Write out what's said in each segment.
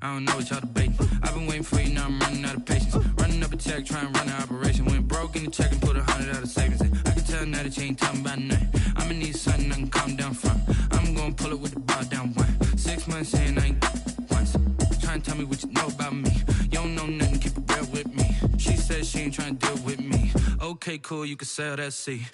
I don't know what y'all debating. I've been waiting for you, now I'm running out of patience. Running up a check, trying to run an operation. Went broke in the check and put 100 out of savings in. I can tell now that you ain't talking about nothing. I'ma need something I can calm down from. I'm gonna pull it with the bar down one. 6 months in, I ain't once. Trying to tell me what you know about me. You don't know nothing, keep it real with me. She said she ain't trying to deal with me. Okay, cool, you can sell that seat.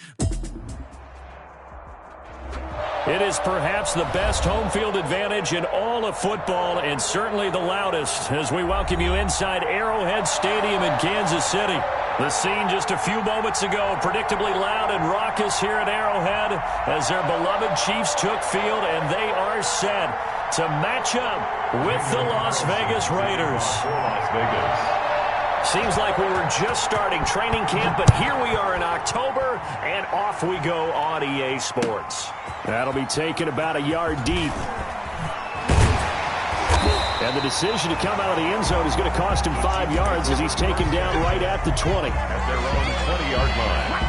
It is perhaps the best home field advantage in all of football and certainly the loudest as we welcome you inside Arrowhead Stadium in Kansas City. The scene just a few moments ago, predictably loud and raucous here at Arrowhead as their beloved Chiefs took field, and they are set to match up with the Las Vegas Raiders. Las Vegas. Seems like we were just starting training camp, but here we are in October, and off we go on EA Sports. That'll be taken about a yard deep. And the decision to come out of the end zone is going to cost him 5 yards as he's taken down right at the 20. At their own 20-yard line.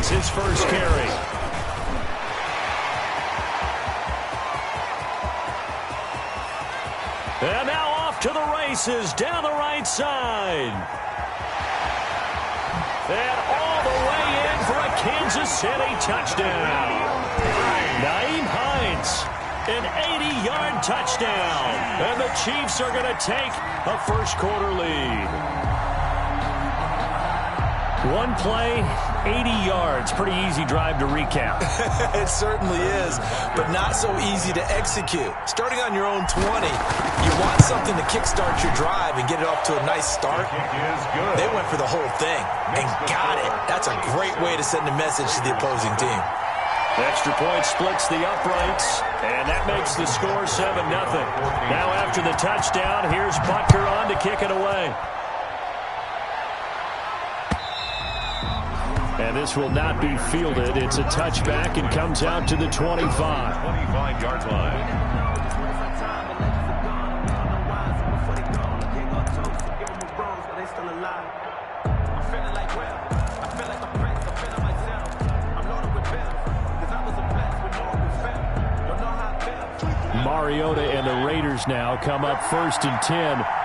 His first carry. And now off to the races down the right side. And all the way in for a Kansas City touchdown. Nyheim Hines, an 80-yard touchdown. And the Chiefs are going to take a first quarter lead. One play, 80 yards. Pretty easy drive to recap. It certainly is, but not so easy to execute. Starting on your own 20, you want something to kickstart your drive and get it off to a nice start. They went for the whole thing and got it. That's a great way to send a message to the opposing team. Extra point splits the uprights, and that makes the score 7-0. Now after the touchdown, here's Butker on to kick it away. And this will not be fielded. It's a touchback and comes out to the 25. 25-yard line. Mariota and the Raiders now come up 1st and 10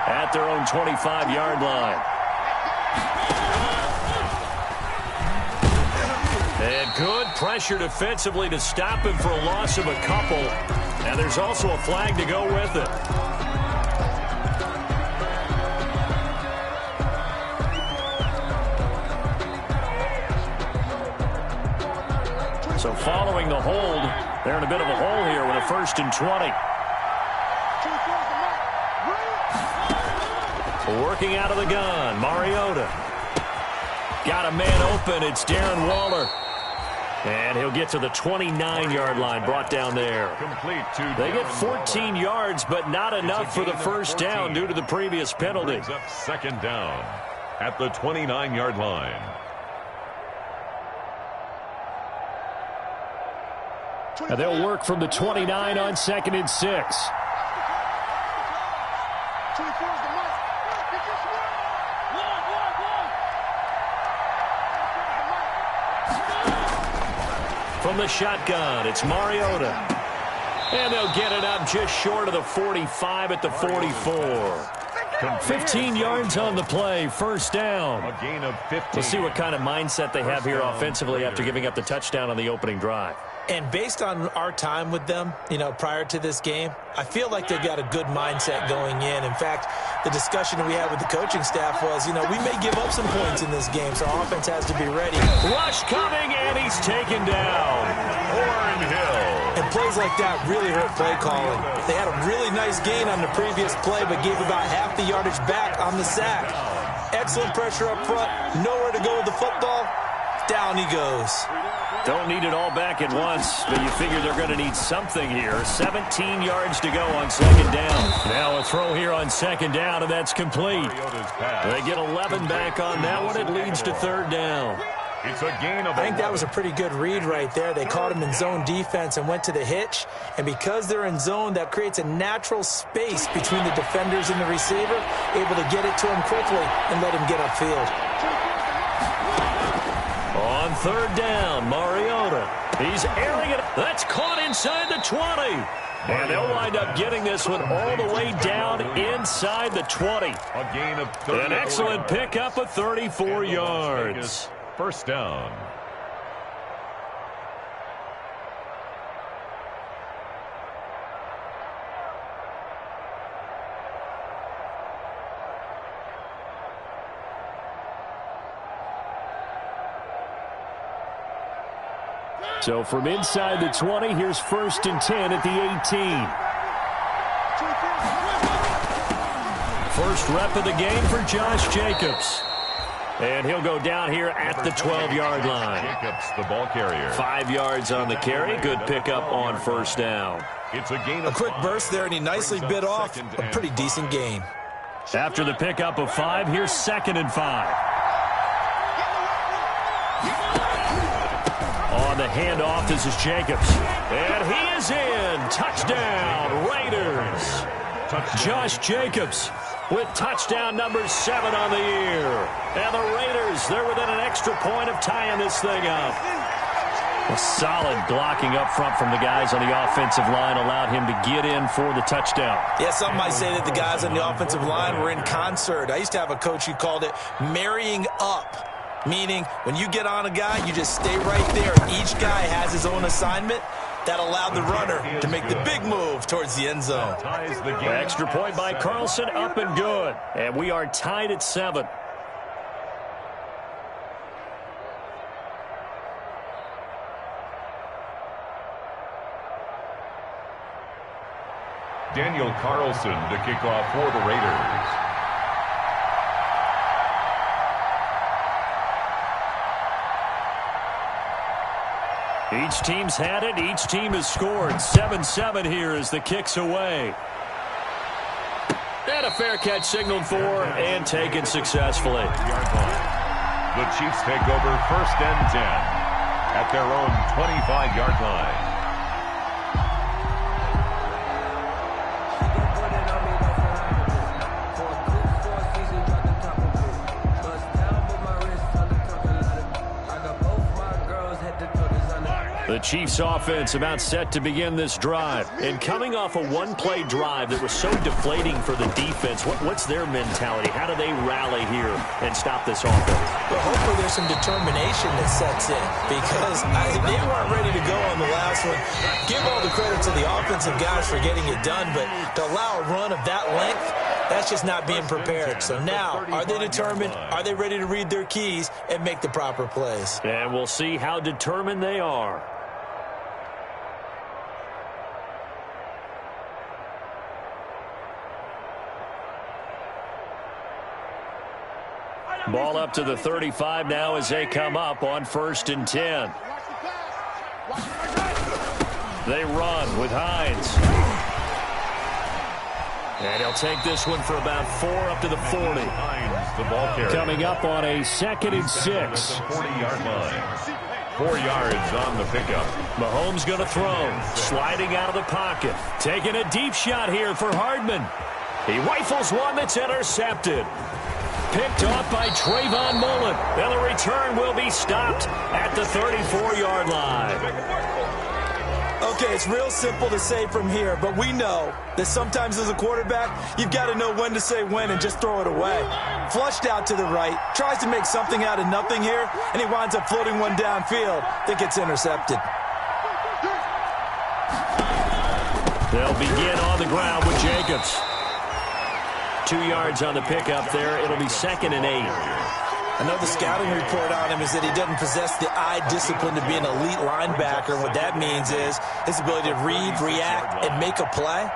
at their own 25-yard line. And good pressure defensively to stop him for a loss of a couple. And there's also a flag to go with it. So following the hold, they're in a bit of a hole here with a 1st and 20. Working out of the gun, Mariota. Got a man open, it's Darren Waller. And he'll get to the 29-yard line, brought down there. They get 14 yards, but not enough for the first down due to the previous penalty. Up 2nd down at the 29-yard line. And they'll work from the 29 on 2nd and 6. From the shotgun, it's Mariota. And they'll get it up just short of the 45 at the 44. 15 yards on the play, first down. A gain of 15. We'll see what kind of mindset they have here offensively after giving up the touchdown on the opening drive. And based on our time with them, prior to this game, I feel like they've got a good mindset going in. In fact, the discussion that we had with the coaching staff was, we may give up some points in this game, so our offense has to be ready. Rush coming, and he's taken down. Warren Hill. And plays like that really hurt play calling. They had a really nice gain on the previous play, but gave about half the yardage back on the sack. Excellent pressure up front, nowhere to go with the football. Down he goes. Don't need it all back at once, but you figure they're going to need something here. 17 yards to go on second down. Now a throw here on second down, and that's complete. They get 11 back on that one. It leads to third down. It's a gain of I think that was a pretty good read right there. They caught him in zone defense and went to the hitch. And because they're in zone, that creates a natural space between the defenders and the receiver, able to get it to him quickly and let him get upfield. On third down, Mariota. He's airing it. That's caught inside the 20. And they'll wind up getting this one all the way down inside the 20. A gain of 34. An excellent pickup of 34 yards. First down. So from inside the 20, here's 1st and 10 at the 18. First rep of the game for Josh Jacobs. And he'll go down here at the 12-yard line. Jacobs, the ball carrier. 5 yards on the carry. Good pickup on first down. It's a gain of a quick burst there, and he nicely bit off a pretty decent gain. After the pickup of 5, here's 2nd and 5. On the handoff, this is Jacobs. And he is in. Touchdown, Raiders. Josh Jacobs with touchdown number 7 on the year. And the Raiders, they're within an extra point of tying this thing up. A solid blocking up front from the guys on the offensive line allowed him to get in for the touchdown. Yeah, some might say that the guys on the offensive line were in concert. I used to have a coach who called it marrying up. Meaning, when you get on a guy, you just stay right there. Each guy has his own assignment. That allowed the runner to make the big move towards the end zone. Extra point by Carlson, up and good. And we are tied at 7. Daniel Carlson to kick off for the Raiders. Each team's had it. Each team has scored. 7-7 here as the kick's away. And a fair catch signaled for and taken successfully. The Chiefs take over 1st and 10 at their own 25-yard line. The Chiefs offense about set to begin this drive. And coming off a one-play drive that was so deflating for the defense, what's their mentality? How do they rally here and stop this offense? Well, hopefully there's some determination that sets in because they weren't ready to go on the last one. Give all the credit to the offensive guys for getting it done, but to allow a run of that length, that's just not being prepared. So now, are they determined? Are they ready to read their keys and make the proper plays? And we'll see how determined they are. Ball up to the 35 now as they come up on 1st and 10. They run with Hines. And he'll take this one for about 4 up to the 40. Coming up on a 2nd and 6. 40-yard line. 4 yards on the pickup. Mahomes going to throw. Sliding out of the pocket. Taking a deep shot here for Hardman. He rifles one that's intercepted. Picked off by Trayvon Mullen. And the return will be stopped at the 34-yard line. Okay, it's real simple to say from here, but we know that sometimes as a quarterback, you've got to know when to say when and just throw it away. Flushed out to the right, tries to make something out of nothing here, and he winds up floating one downfield that gets intercepted. They'll begin on the ground with Jacobs. 2 yards on the pickup there. It'll be 2nd and 8. I know the scouting report on him is that he doesn't possess the eye discipline to be an elite linebacker. What that means is his ability to read, react, and make a play.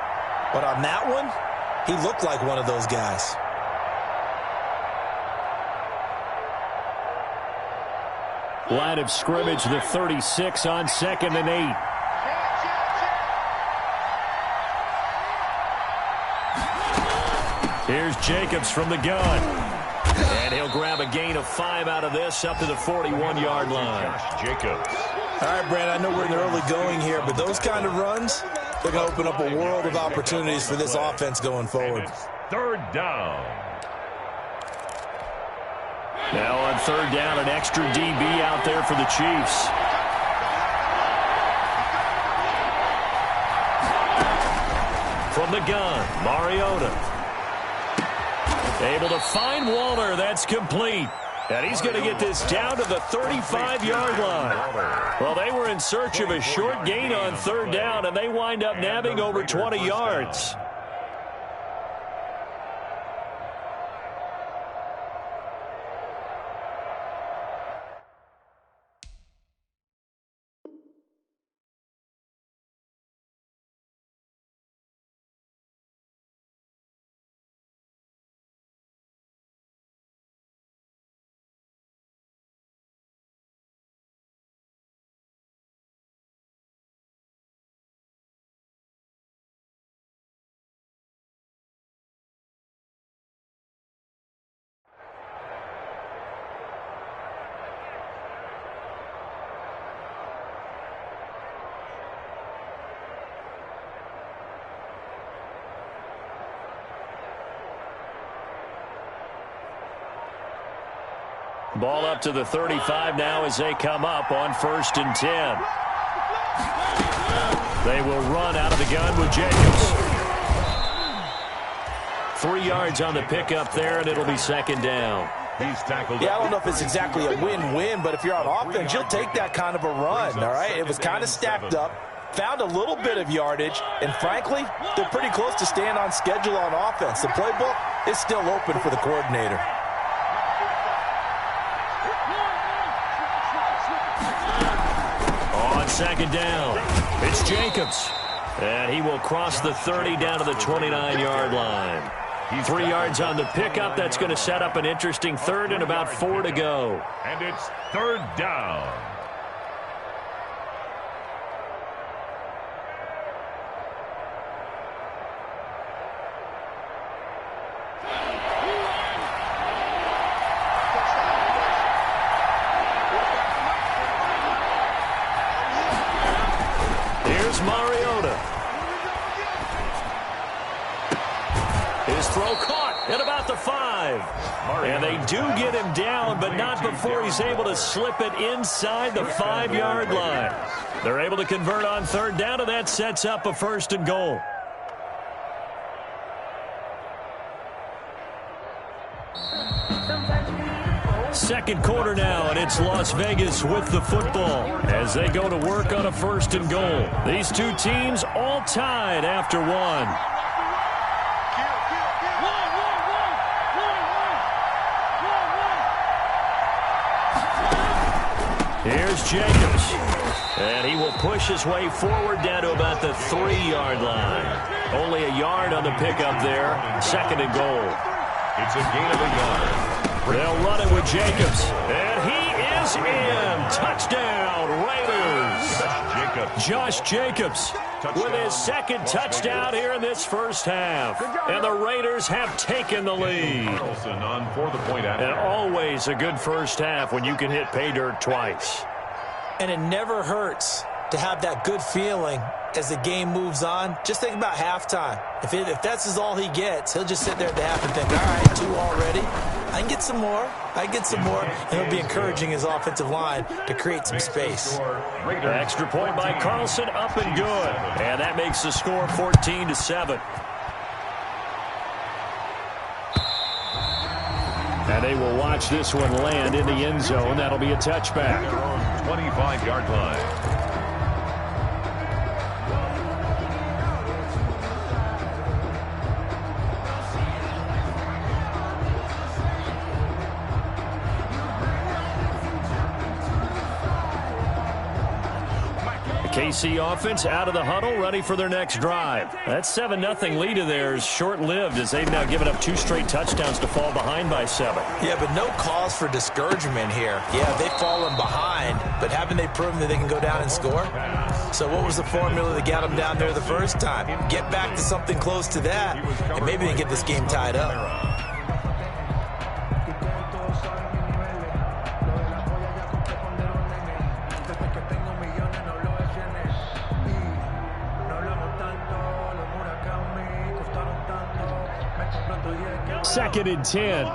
But on that one, he looked like one of those guys. Line of scrimmage, the 36 on 2nd and 8. Here's Jacobs from the gun. And he'll grab a gain of 5 out of this up to the 41-yard line. Josh Jacobs. All right, Brand, I know we're in the early going here, but those kind of runs, they're going to open up a world of opportunities for this offense going forward. 3rd down. Now on 3rd down, an extra DB out there for the Chiefs. From the gun, Mariota. Able to find Waller. That's complete. And he's going to get this down to the 35-yard line. Well, they were in search of a short gain on 3rd down, and they wind up nabbing over 20 yards. Ball up to the 35 now as they come up on 1st and 10. They will run out of the gun with Jacobs. 3 yards on the pickup there, and it'll be 2nd down. He's tackled. Yeah, I don't know if it's exactly a win-win, but if you're on offense, you'll take that kind of a run, all right? It was kind of stacked up, found a little bit of yardage, and frankly, they're pretty close to staying on schedule on offense. The playbook is still open for the coordinator. On 2nd down, it's Jacobs. And he will cross the 30 down to the 29-yard line. 3 yards on the pickup. That's going to set up an interesting 3rd and about 4 to go. And it's 3rd down. Here's Mariota. His throw caught at about the 5. And they do get him down, but not before he's able to slip it inside the 5-yard line. They're able to convert on 3rd down, and that sets up a 1st and goal. Second quarter now, and it's Las Vegas with the football as they go to work on a 1st and goal. These two teams all tied after 1. Here's Jacobs, and he will push his way forward down to about the 3-yard line. Only a yard on the pickup there. 2nd and goal. It's a gain of a yard. They'll run it with Jacobs, and he is in. Touchdown, Raiders. Josh Jacobs with his 2nd touchdown here in this first half. And the Raiders have taken the lead. On for the point after. And always a good first half when you can hit pay dirt twice. And it never hurts to have that good feeling as the game moves on. Just think about halftime. If that's all he gets, he'll just sit there at the half and think, all right, 2 already. I can get some more. And he'll be encouraging his offensive line to create some space. Extra point by Carlson, up and good. And that makes the score 14-7. And they will watch this one land in the end zone. That'll be a touchback. 25-yard line. KC offense out of the huddle, ready for their next drive. That 7-0 lead of theirs short-lived as they've now given up 2 straight touchdowns to fall behind by 7. Yeah, but no cause for discouragement here. Yeah, they've fallen behind, but haven't they proven that they can go down and score? So what was the formula that got them down there the first time? Get back to something close to that, and maybe they get this game tied up. Second and 10.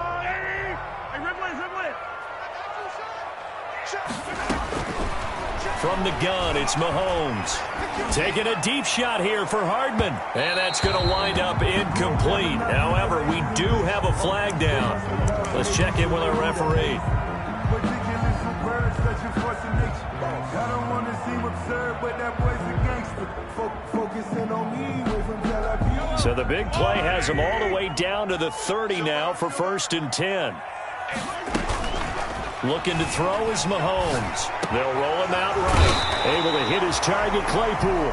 From the gun, it's Mahomes. Taking a deep shot here for Hardman. And that's going to wind up incomplete. However, we do have a flag down. Let's check in with our referee. So the big play has them all the way down to the 30 now for 1st and 10. Looking to throw is Mahomes. They'll roll him out right. Able to hit his target, Claypool.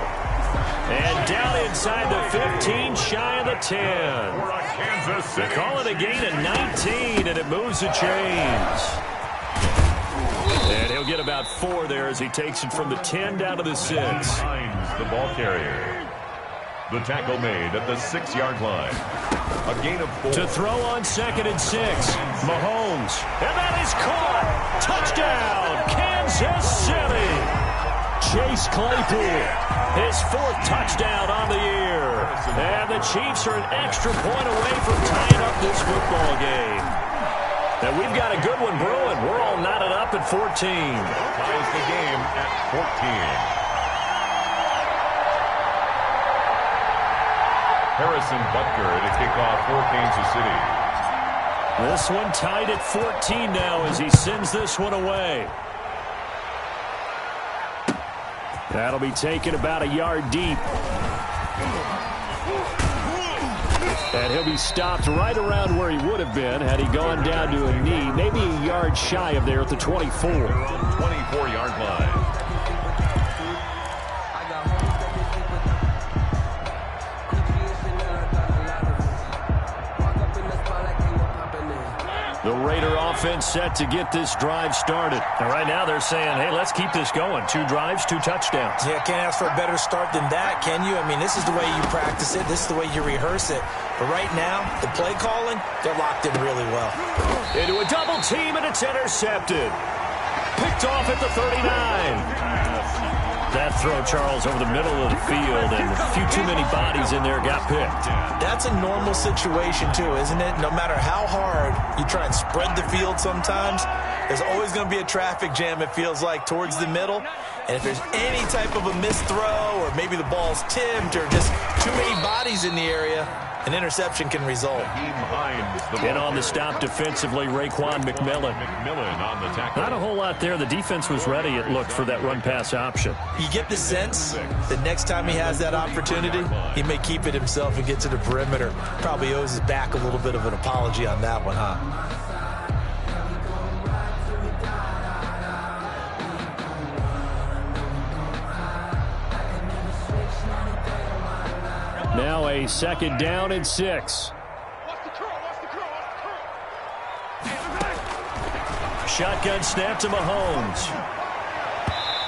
And down inside the 15, shy of the 10. They call it a gain of 19, and it moves the chains. And he'll get about 4 there as he takes it from the 10 down to the 6. The ball carrier. The tackle made at the 6-yard line. A gain of 4. To throw on 2nd and 6. Mahomes. And that is caught. Touchdown, Kansas City. Chase Claypool. His 4th touchdown on the year. And the Chiefs are an extra point away from tying up this football game. And we've got a good one brewing. We're all knotted up at 14. Ties the game at 14. Harrison Butker to kick off for Kansas City. This one tied at 14 now as he sends this one away. That'll be taken about a yard deep. And he'll be stopped right around where he would have been had he gone down to a knee, maybe a yard shy of there at the 24. 24-yard line. The Raider offense set to get this drive started. And right now they're saying, hey, let's keep this going. 2 drives, 2 touchdowns. Yeah, can't ask for a better start than that, can you? I mean, this is the way you practice it. This is the way you rehearse it. But right now, the play calling, they're locked in really well. Into a double team, and it's intercepted. Picked off at the 39. That throw, Charles, over the middle of the field, and a few too many bodies in there got picked. That's a normal situation, too, isn't it? No matter how hard you try and spread the field sometimes, there's always going to be a traffic jam, it feels like, towards the middle. And if there's any type of a missed throw, or maybe the ball's tipped, or just too many bodies in the area, an interception can result. And on the stop defensively, Raekwon McMillan. On the tackle. Not a whole lot there. The defense was ready, it looked, for that run-pass option. You get the sense that next time he has that opportunity, he may keep it himself and get to the perimeter. Probably owes his back a little bit of an apology on that one, huh? Now a 2nd down and 6. Shotgun snap to Mahomes.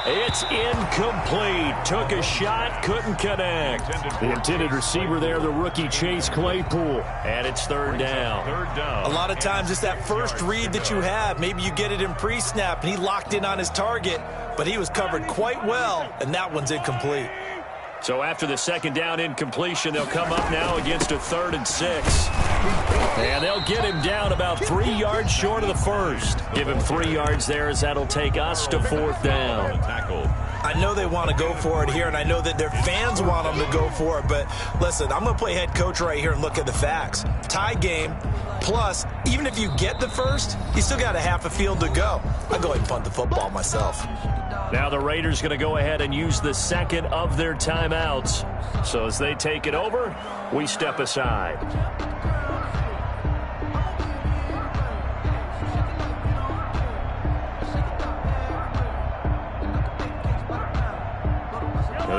It's incomplete. Took a shot, couldn't connect. The intended receiver there, the rookie Chase Claypool. And it's 3rd down. A lot of times it's that first read that you have. Maybe you get it in pre-snap, and he locked in on his target, but he was covered quite well, and that one's incomplete. So after the 2nd down incompletion, they'll come up now against a 3rd and 6. And they'll get him down about 3 yards short of the 1st. Give him 3 yards there as that'll take us to 4th down. I know they want to go for it here, and I know that their fans want them to go for it, but listen, I'm going to play head coach right here and look at the facts. Tie game, plus, even if you get the 1st, you still got a half a field to go. I'll go ahead and punt the football myself. Now the Raiders going to go ahead and use the 2nd of their timeouts. So as they take it over, we step aside.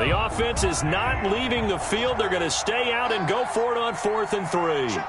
The offense is not leaving the field. They're going to stay out and go for it on 4th and 3.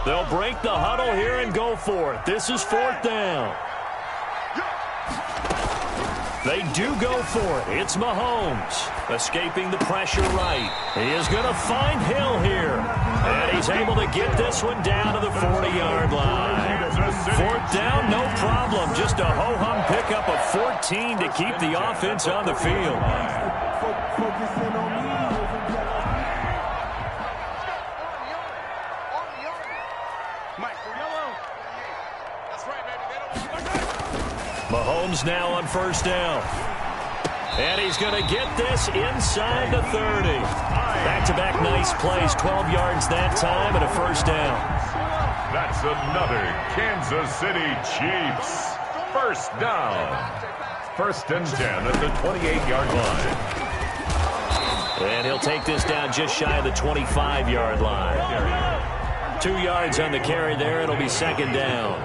They'll break the huddle here and go for it. This is 4th down. They do go for it. It's Mahomes escaping the pressure right. He is going to find Hill here. And he's able to get this one down to the 40-yard line. 4th down, no problem. Just a ho-hum pickup of 14 to keep the offense on the field. Mahomes now on 1st down. And he's going to get this inside the 30. Back-to-back nice plays, 12 yards that time and a 1st down. That's another Kansas City Chiefs 1st down. 1st and 10 at the 28-yard line. And he'll take this down just shy of the 25-yard line. 2 yards on the carry there. It'll be 2nd down.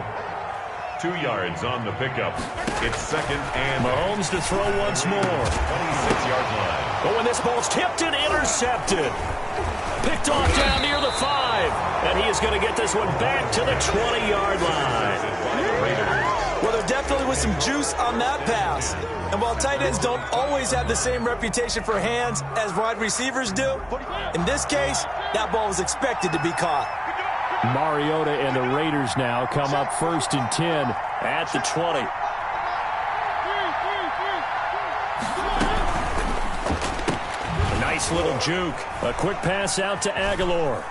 2 yards on the pickup. It's 2nd and Mahomes to throw once more. 26-yard line. But when this ball's tipped and intercepted. Picked off down near the 5. And he is going to get this one back to the 20-yard line. Well, there definitely was some juice on that pass. And while tight ends don't always have the same reputation for hands as wide receivers do, in this case, that ball was expected to be caught. Mariota and the Raiders now come up 1st and 10 at the 20. A nice little juke. A quick pass out to Aguilar.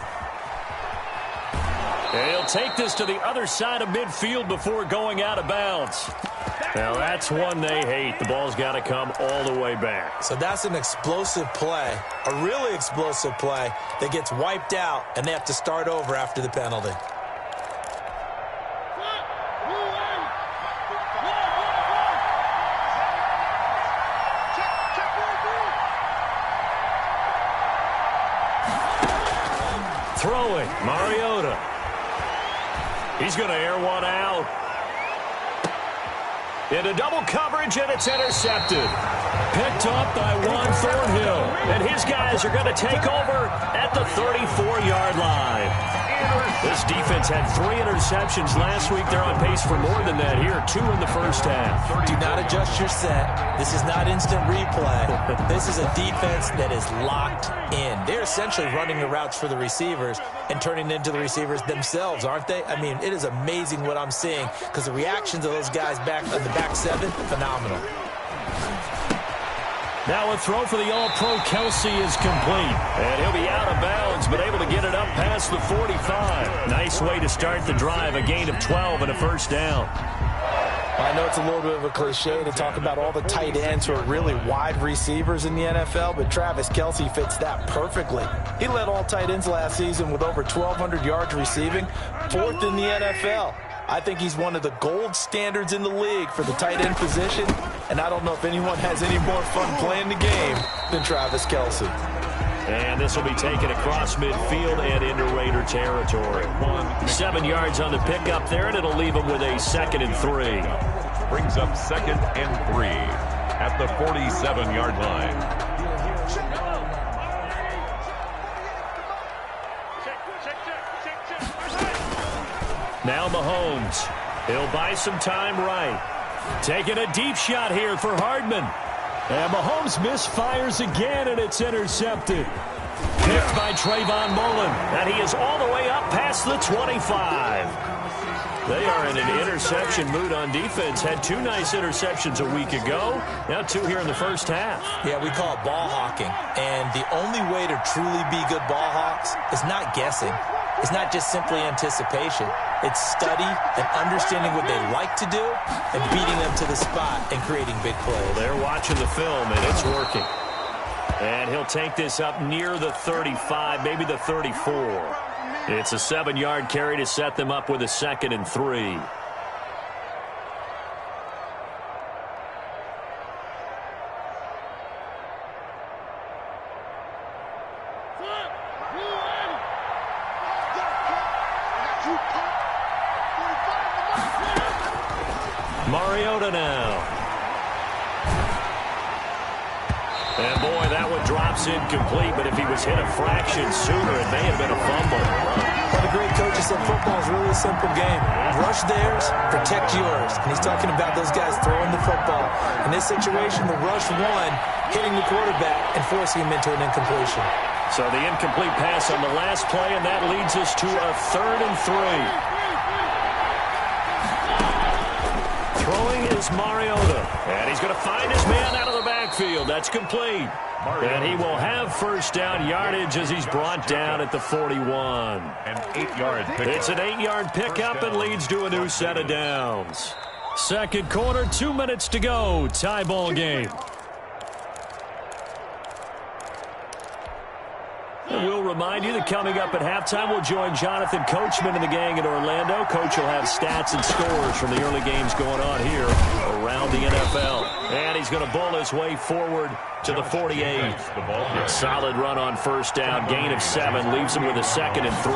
And he'll take this to the other side of midfield before going out of bounds. Now that's one they hate. The ball's got to come all the way back. So that's an explosive play, a really explosive play that gets wiped out, and they have to start over after the penalty. Throwing, Mariota. He's going to air one out. Into double coverage, and it's intercepted. Picked up by Juan Thornhill. And his guys are going to take over at the 34-yard line. This defense had 3 interceptions last week. They're on pace for more than that here. 2 in the 1st half. Do not adjust your set. This is not instant replay. This is a defense that is locked in. They're essentially running the routes for the receivers and turning into the receivers themselves, aren't they? I mean, it is amazing what I'm seeing because the reactions of those guys back on the back 7, phenomenal. Now a throw for the All-Pro Kelsey is complete. And he'll be out of bounds, but able to get it up past the 45. Nice way to start the drive. A gain of 12 and a 1st down. I know it's a little bit of a cliche to talk about all the tight ends who are really wide receivers in the NFL, but Travis Kelsey fits that perfectly. He led all tight ends last season with over 1,200 yards receiving, 4th in the NFL. I think he's one of the gold standards in the league for the tight end position, and I don't know if anyone has any more fun playing the game than Travis Kelsey. And this will be taken across midfield and into Raider territory. 7 yards on the pickup there, and it'll leave him with a 2nd and 3. Brings up 2nd and 3 at the 47-yard line. Now Mahomes. He'll buy some time right. Taking a deep shot here for Hardman. And Mahomes misfires again, and it's intercepted. Picked by Trayvon Mullen. And he is all the way up past the 25. They are in an interception mood on defense. Had 2 nice interceptions a week ago. Now 2 here in the first half. Yeah, we call it ball hawking. And the only way to truly be good ball hawks is not guessing. It's not just simply anticipation. It's study and understanding what they like to do and beating them to the spot and creating big plays. Well, they're watching the film, and it's working. And he'll take this up near the 35, maybe the 34. It's a 7-yard carry to set them up with a 2nd and 3. Mariota now. And boy, that one drops incomplete, but if he was hit a fraction sooner, it may have been a fumble. Well, the great coaches said football is really a simple game. Rush theirs, protect yours. And he's talking about those guys throwing the football. In this situation, the rush won, hitting the quarterback and forcing him into an incompletion. So the incomplete pass on the last play, and that leads us to a 3rd and 3. Throwing is Mariota, and he's going to find his man out of the backfield. That's complete. And he will have first down yardage as he's brought down at the 41. An 8-yard pickup. It's an 8-yard pickup and leads to a new set of downs. Second quarter, 2 minutes to go. Tie ball game. And we'll remind you that coming up at halftime, we'll join Jonathan Coachman and the gang in Orlando. Coach will have stats and scores from the early games going on here around the NFL. And he's going to bull his way forward to the 48. Solid run on first down. Gain of 7 leaves him with a 2nd and 3.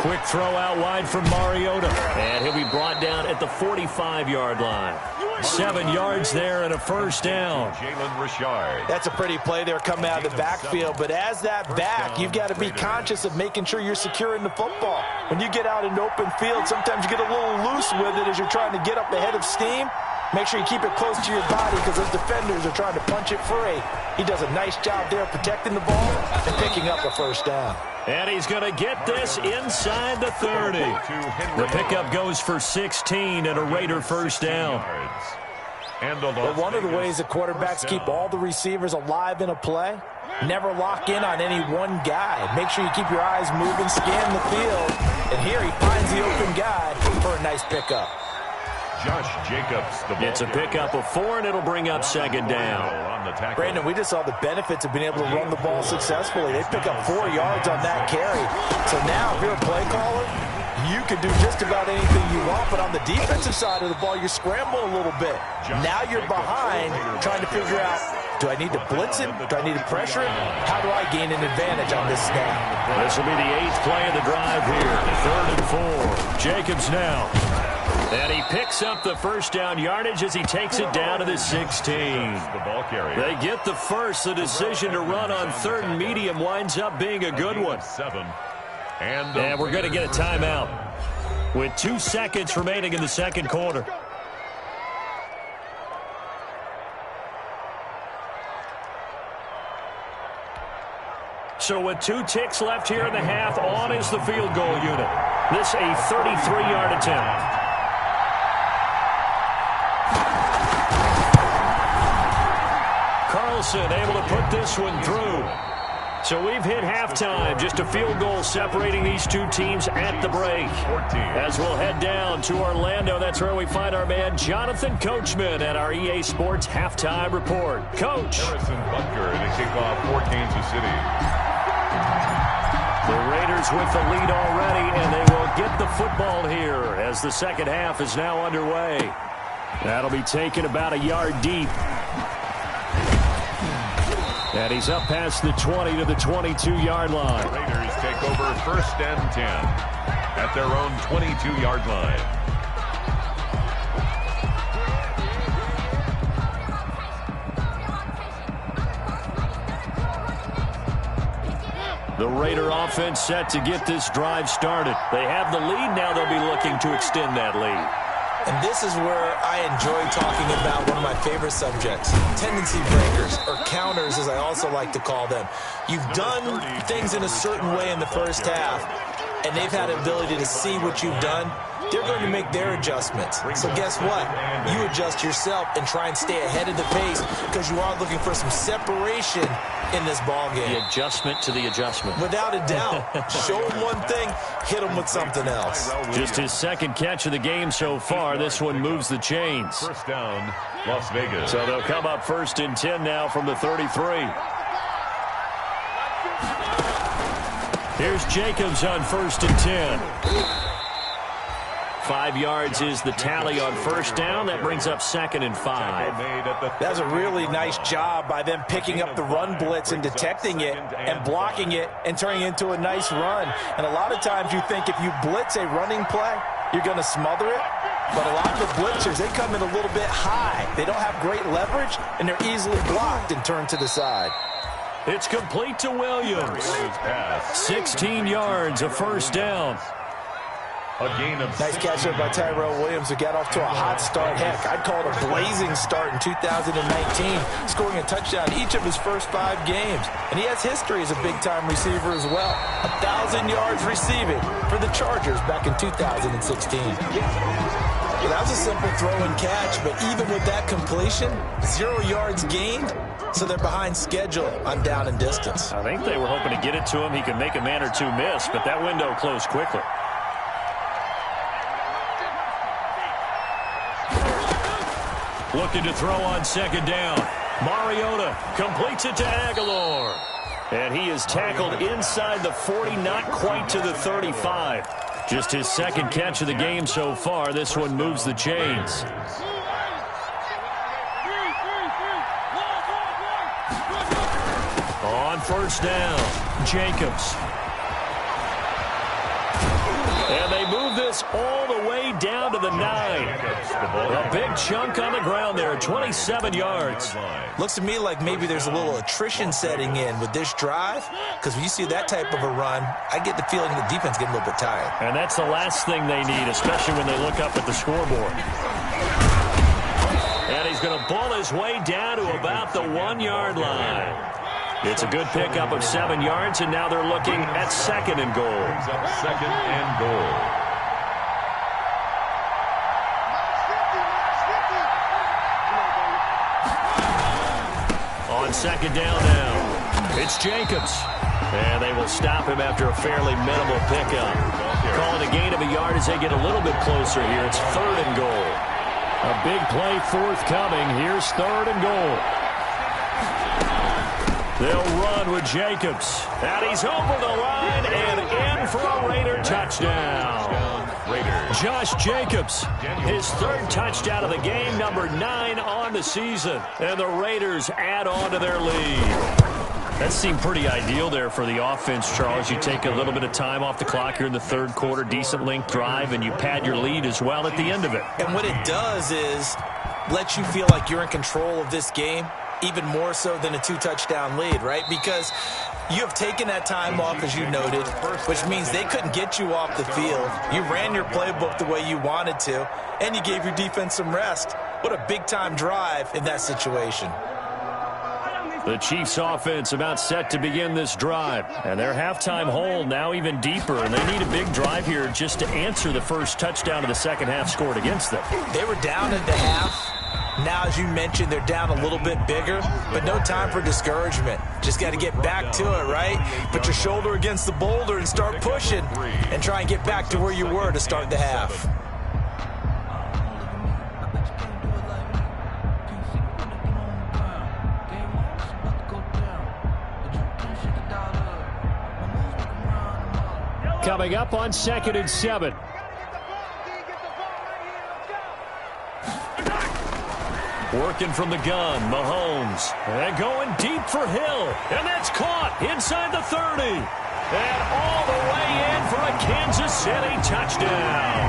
Quick throw out wide from Mariota. And he'll be brought down at the 45-yard line. 7 yards there and a first down. Jalen Richard. That's a pretty play there coming out of the backfield. But as that back, you've got to be conscious of making sure you're securing the football. When you get out in open field, sometimes you get a little loose with it as you're trying to get up ahead of steam. Make sure you keep it close to your body because those defenders are trying to punch it free. He does a nice job there protecting the ball and picking up a first down. And he's going to get this inside the 30. The pickup goes for 16 and a Raider first down. Well, one of the ways that quarterbacks keep all the receivers alive in a play, never lock in on any one guy. Make sure you keep your eyes moving, scan the field. And here he finds the open guy for a nice pickup. Josh Jacobs. It's a pickup of 4, and it'll bring up 2nd down. Brandon, we just saw the benefits of being able to run the ball successfully. They pick up 4 yards on that carry. So now, if you're a play caller, you can do just about anything you want. But on the defensive side of the ball, you scramble a little bit. Now you're behind, trying to figure out, do I need to blitz him? Do I need to pressure him? How do I gain an advantage on this snap? This will be the 8th play of the drive here. 3rd and 4. Jacobs now. And he picks up the first down yardage as he takes it down to the 16. They get the first. The decision to run on 3rd and medium winds up being a good one. And we're going to get a timeout with 2 seconds remaining in the second quarter. So with 2 ticks left here in the half, on is the field goal unit. This a 33-yard attempt. Carlson able to put this one through. So we've hit halftime. Just a field goal separating these 2 teams at the break. As we'll head down to Orlando, that's where we find our man Jonathan Coachman at our EA Sports Halftime Report. Coach. Harrison Butker to kick off for Kansas City. The Raiders with the lead already, and they will get the football here as the second half is now underway. That'll be taken about a yard deep. And he's up past the 20 to the 22-yard line. The Raiders take over 1st and 10 at their own 22-yard line. The Raider offense set to get this drive started. They have the lead. Now they'll be looking to extend that lead. And this is where I enjoy talking about one of my favorite subjects, tendency breakers, or counters as I also like to call them. You've done things in a certain way in the first half. and they've had the ability to see what you've done, they're going to make their adjustments. So guess what? You adjust yourself and try and stay ahead of the pace because you are looking for some separation in this ball game. The adjustment to the adjustment. Without a doubt. Show them one thing, hit them with something else. Just his second catch of the game so far. This one moves the chains. First down, Las Vegas. So they'll come up 1st and 10 now from the 33. Here's Jacobs on 1st and 10. 5 yards is the tally on first down. That brings up 2nd and 5. That's a really nice job by them picking up the run blitz and detecting it and blocking it and turning it into a nice run. And a lot of times you think if you blitz a running play, you're going to smother it. But a lot of the blitzers, they come in a little bit high. They don't have great leverage, and they're easily blocked and turned to the side. It's complete to Williams. 16 yards, a first down. Nice catch up by Tyrell Williams, who got off to a hot start. Heck, I'd call it a blazing start in 2019, scoring a touchdown each of his first 5 games. And he has history as a big-time receiver as well. 1,000 yards receiving for the Chargers back in 2016. Well, that was a simple throw and catch, but even with that completion, 0 yards gained, so they're behind schedule on down and distance. I think they were hoping to get it to him. He could make a man or two miss, but that window closed quickly. Looking to throw on 2nd down. Mariota completes it to Aguilar. And he is tackled inside the 40, not quite to the 35. Just his 2nd catch of the game so far. This one moves the chains. On first down, Jacobs. And they move this all the way down to the 9. A big chunk on the ground there, 27 yards. Looks to me like maybe there's a little attrition setting in with this drive, because when you see that type of a run, I get the feeling the defense getting a little bit tired. And that's the last thing they need, especially when they look up at the scoreboard. And he's going to ball his way down to about the 1-yard line. It's a good pickup of 7 yards, and now they're looking at 2nd and goal. 2nd and goal. On 2nd down now, it's Jacobs. And they will stop him after a fairly minimal pickup. Calling a gain of a yard as they get a little bit closer here. It's 3rd and goal. A big play forthcoming. Here's 3rd and goal. They'll run with Jacobs. And he's over the line and in for a Raider touchdown. Josh Jacobs, his 3rd touchdown of the game, number 9 on the season. And the Raiders add on to their lead. That seemed pretty ideal there for the offense, Charles. You take a little bit of time off the clock here in the 3rd quarter, decent length drive, and you pad your lead as well at the end of it. And what it does is let you feel like you're in control of this game, even more so than a 2-touchdown lead, right? Because you have taken that time off, as you noted, which means they couldn't get you off the field. You ran your playbook the way you wanted to, and you gave your defense some rest. What a big-time drive in that situation. The Chiefs offense about set to begin this drive. And their halftime hole now even deeper. And they need a big drive here just to answer the first touchdown of the second half scored against them. They were down at the half. Now, as you mentioned, they're down a little bit bigger, but no time for discouragement. Just got to get back to it, right? Put your shoulder against the boulder and start pushing and try and get back to where you were to start the half. Coming up on 2nd and 7. Working from the gun, Mahomes. And going deep for Hill. And that's caught inside the 30. And all the way in for a Kansas City touchdown.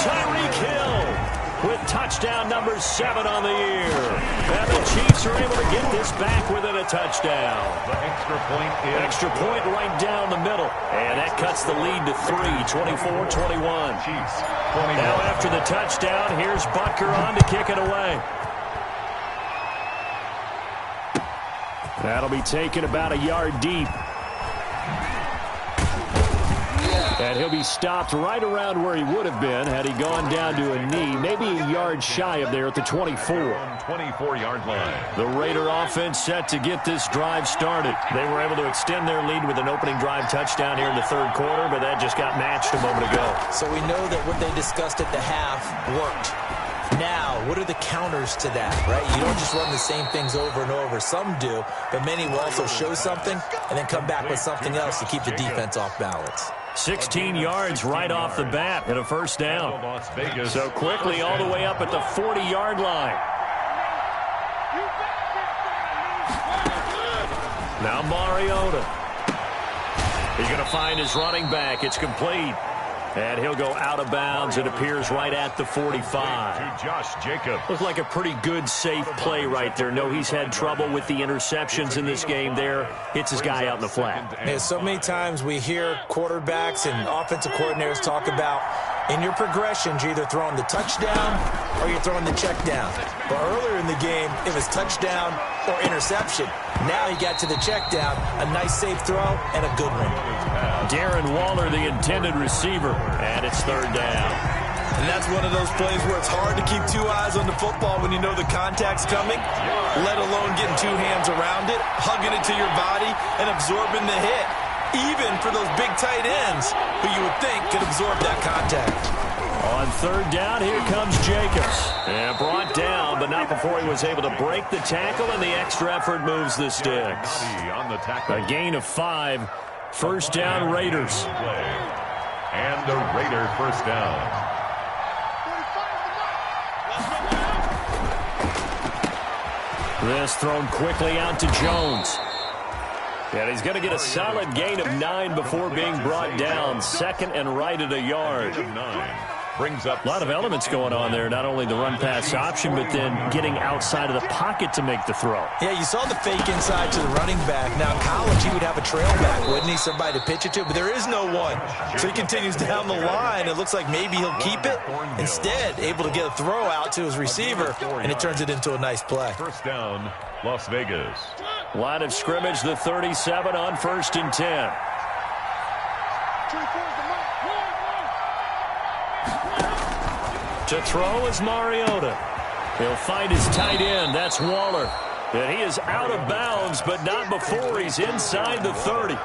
Tyreek Hill with touchdown number 7 on the year. And the Chiefs are able to get this back within a touchdown. The extra point right down the middle. And that cuts the lead to 3, 24-21. Chiefs. Now after the touchdown, here's Butker on to kick it away. That'll be taken about a yard deep. And he'll be stopped right around where he would have been had he gone down to a knee, maybe a yard shy of there at the 24. 24-yard line. The Raider offense set to get this drive started. They were able to extend their lead with an opening drive touchdown here in the third quarter, but that just got matched a moment ago. So we know that what they discussed at the half worked. Now, what are the counters to that, right? You don't just run the same things over and over. Some do, but many will also show something and then come back with something else to keep the defense off balance. 16 yards right off the bat and a first down. So quickly all the way up at the 40-yard line. Now Mariota. He's going to find his running back. It's complete. And he'll go out of bounds. It appears right at the 45. To Josh Jacobs. Looks like a pretty good, safe play right there. No, he's had trouble with the interceptions in this game there. Hits his guy out in the flat. Yeah, so many times we hear quarterbacks and offensive coordinators talk about in your progressions, you're either throwing the touchdown or you're throwing the check down. But earlier in the game, it was touchdown or interception. Now he got to the check down, a nice safe throw, and a good one. Darren Waller, the intended receiver, and it's third down. And that's one of those plays where it's hard to keep two eyes on the football when you know the contact's coming, let alone getting two hands around it, hugging it to your body, and absorbing the hit. Even for those big tight ends who you would think could absorb that contact. On third down, here comes Jacobs. And brought down, but not before he was able to break the tackle, and the extra effort moves the sticks. A gain of 5. First down, Raiders. And the Raider first down. This thrown quickly out to Jones. And he's going to get a solid gain of 9 before being brought down. Second and right at a yard. Brings up a lot of elements going on there. Not only the run-pass option, but then getting outside of the pocket to make the throw. Yeah, you saw the fake inside to the running back. Now, in college, he would have a trail back, wouldn't he? Somebody to pitch it to, but there is no one. So he continues down the line. It looks like maybe he'll keep it. Instead, able to get a throw out to his receiver, and it turns it into a nice play. First down, Las Vegas. Line of scrimmage, the 37 on 1st and 10. To throw is Mariota. He'll find his tight end. That's Waller. And he is out of bounds, but not before he's inside the 30.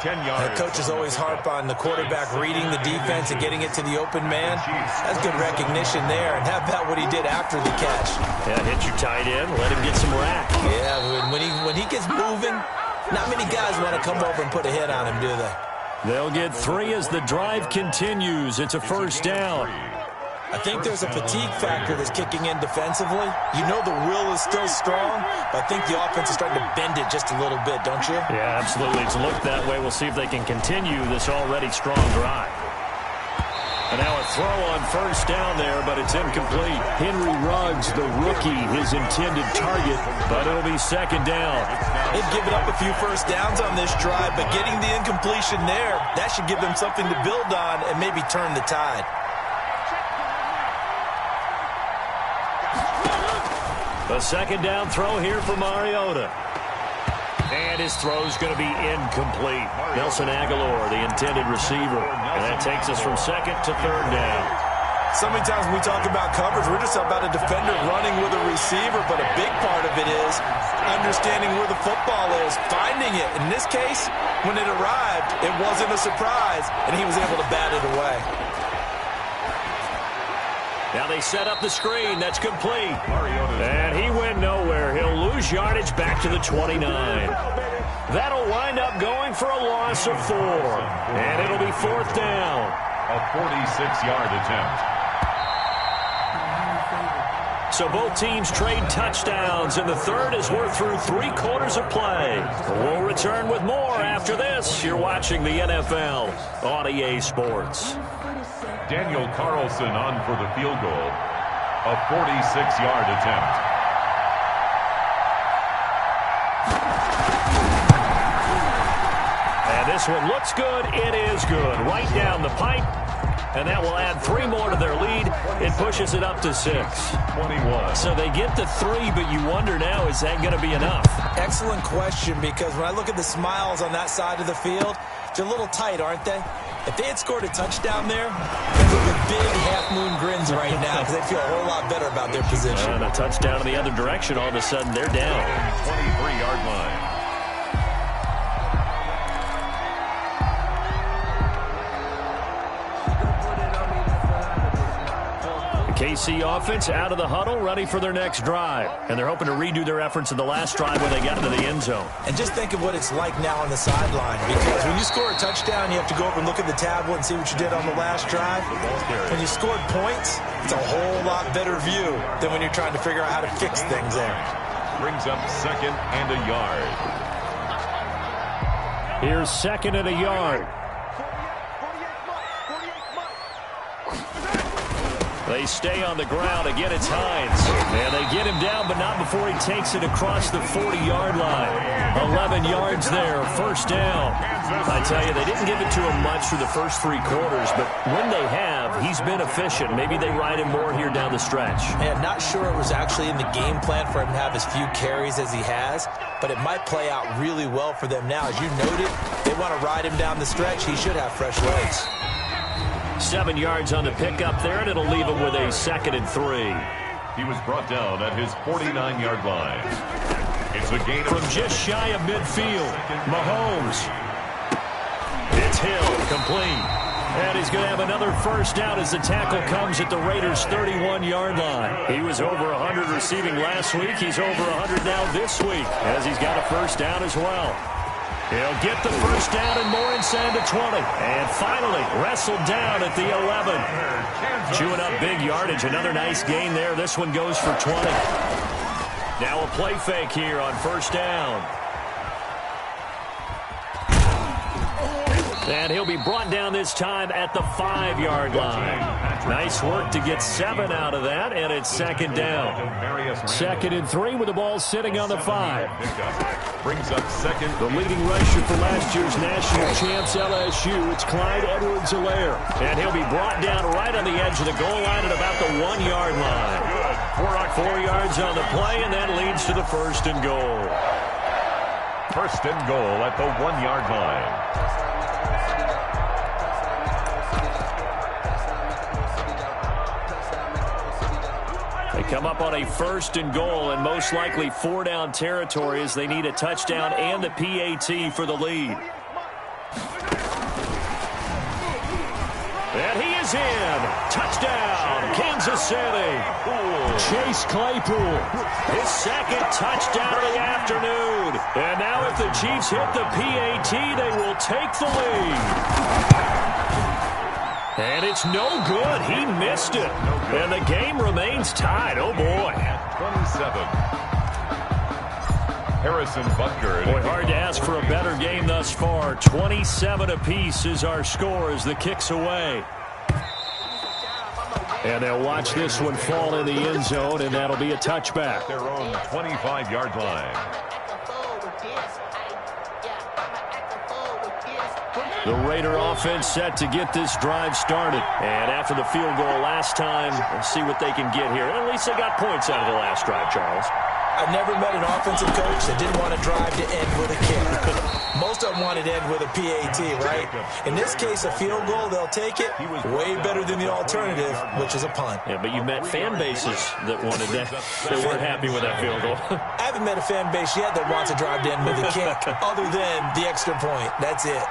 10 yards. The coaches always harp on the quarterback reading the defense and getting it to the open man. That's good recognition there. And how about what he did after the catch? Yeah, hit your tight end, let him get some rack. Yeah, when he gets moving, not many guys want to come over and put a hit on him, do they? They'll get 3 as the drive continues. It's a first down. I think there's a fatigue factor that's kicking in defensively. You know the will is still strong, but I think the offense is starting to bend it just a little bit, don't you? Yeah, absolutely. It's looked that way. We'll see if they can continue this already strong drive. And now a throw on first down there, but it's incomplete. Henry Ruggs, the rookie, his intended target, but it'll be second down. They've given up a few first downs on this drive, but getting the incompletion there, that should give them something to build on and maybe turn the tide. A second down throw here for Mariota. And his throw's going to be incomplete. Nelson Aguilar, the intended receiver. And that takes us from second to third down. So many times when we talk about coverage, we're just about a defender running with a receiver, but a big part of it is understanding where the football is, finding it. In this case, when it arrived, it wasn't a surprise, and he was able to bat it away. Now they set up the screen. That's complete. And he went nowhere. He'll lose yardage back to the 29. That'll wind up going for a loss of 4. And it'll be fourth down. A 46-yard attempt. So both teams trade touchdowns, and the third as we're through 3 quarters of play. We'll return with more after this. You're watching the NFL on EA Sports. Daniel Carlson on for the field goal. A 46-yard attempt. And this one looks good. It is good. Right down the pipe. And that will add 3 more to their lead. It pushes it up to 6. 21. So they get to 3, but you wonder now, is that going to be enough? Excellent question, because when I look at the smiles on that side of the field, They're a little tight, aren't they? If they had scored a touchdown there, they would be big half-moon grins right now because they feel a whole lot better about their position. And a touchdown in the other direction, all of a sudden they're down. 23-yard line. KC offense out of the huddle, ready for their next drive. And they're hoping to redo their efforts in the last drive when they got into the end zone. And just think of what it's like now on the sideline, because when you score a touchdown, you have to go over and look at the tablet and see what you did on the last drive. When you scored points, it's a whole lot better view than when you're trying to figure out how to fix things there. Brings up 2nd and a yard. Here's 2nd and a yard. They stay on the ground. Again, it's Hines. And they get him down, but not before he takes it across the 40-yard line. 11 yards there, first down. I tell you, they didn't give it to him much through the first 3 quarters, but when they have, he's been efficient. Maybe they ride him more here down the stretch. Yeah, not sure it was actually in the game plan for him to have as few carries as he has, but it might play out really well for them now. As you noted, they want to ride him down the stretch. He should have fresh legs. 7 yards on the pickup there, and it'll leave him with a 2nd and 3. He was brought down at his 49-yard line. It's a gain from just shy of midfield. Mahomes. It's Hill, complete. And he's going to have another first down as the tackle comes at the Raiders' 31-yard line. He was over 100 receiving last week. He's over 100 now this week as he's got a first down as well. He'll get the first down and more inside the 20. And finally, wrestled down at the 11. Chewing up big yardage. Another nice gain there. This one goes for 20. Now a play fake here on first down. And he'll be brought down this time at the 5-yard line. Nice work to get 7 out of that, and it's 2nd down. 2nd and 3 with the ball sitting on the 5. Brings up 2nd. The leading rusher for last year's national champs LSU, it's Clyde Edwards-Helaire. And he'll be brought down right on the edge of the goal line at about the 1-yard line. 4 yards on the play, and that leads to the 1st and goal. 1st and goal at the 1-yard line. They come up on a 1st and goal, and most likely 4-down territory as they need a touchdown and the PAT for the lead. And he is in. Touchdown, Kansas City. Chase Claypool, his 2nd touchdown of the afternoon. And now if the Chiefs hit the PAT, they will take the lead. And it's no good. He missed it. And the game remains tied. Oh, boy. 27. Harrison Butker. Boy, hard to ask for a better game thus far. 27 apiece is our score as the kick's away. And they'll watch this one fall in the end zone, and that'll be a touchback. Their own 25-yard line. The Raider offense set to get this drive started. And after the field goal last time, let's see what they can get here. At least they got points out of the last drive, Charles. I've never met an offensive coach that didn't want to drive to end with a kick. Most of them wanted to end with a PAT, right? In this case, a field goal, they'll take it. Way better than the alternative, which is a punt. Yeah, but you met fan bases that wanted that. They weren't happy with that field goal. I haven't met a fan base yet that wants to drive to end with a kick, other than the extra point. That's it.